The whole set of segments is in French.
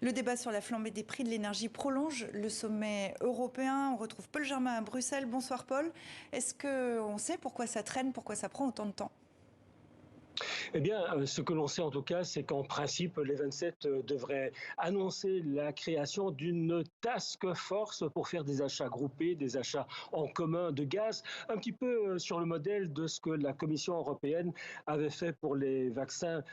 Le débat sur la flambée des prix de l'énergie prolonge le sommet européen. On retrouve Paul Germain à Bruxelles. Bonsoir Paul. Est-ce qu'on sait pourquoi ça traîne, pourquoi ça prend autant de temps ? Eh bien, ce que l'on sait en tout cas, c'est qu'en principe, les 27 devraient annoncer la création d'une task force pour faire des achats groupés, des achats en commun de gaz, un petit peu sur le modèle de ce que la Commission européenne avait fait pour les vaccins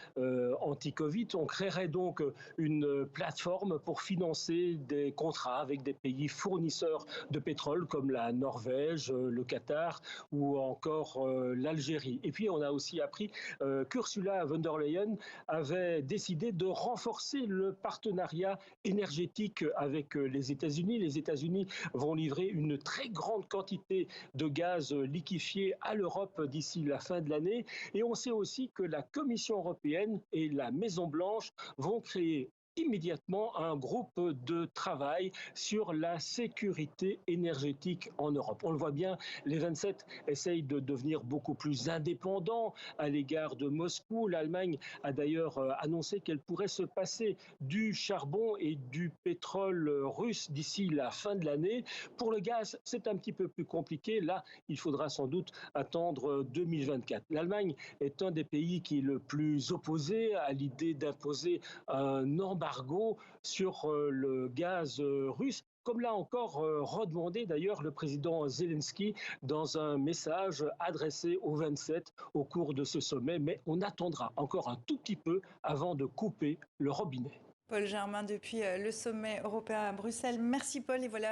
anti-Covid. On créerait donc une plateforme pour financer des contrats avec des pays fournisseurs de pétrole comme la Norvège, le Qatar ou encore l'Algérie. Et puis, on a aussi appris qu'Ursula von der Leyen avait décidé de renforcer le partenariat énergétique avec les États-Unis. Les États-Unis vont livrer une très grande quantité de gaz liquéfié à l'Europe d'ici la fin de l'année. Et on sait aussi que la Commission européenne et la Maison-Blanche vont créer immédiatement un groupe de travail sur la sécurité énergétique en Europe. On le voit bien, les 27 essayent de devenir beaucoup plus indépendants à l'égard de Moscou. L'Allemagne a d'ailleurs annoncé qu'elle pourrait se passer du charbon et du pétrole russe d'ici la fin de l'année. Pour le gaz, c'est un petit peu plus compliqué. Là, il faudra sans doute attendre 2024. L'Allemagne est un des pays qui est le plus opposé à l'idée d'imposer un embargo sur le gaz russe, comme l'a encore redemandé d'ailleurs le président Zelensky dans un message adressé aux 27 au cours de ce sommet. Mais on attendra encore un tout petit peu avant de couper le robinet. Paul Germain depuis le sommet européen à Bruxelles. Merci Paul et voilà.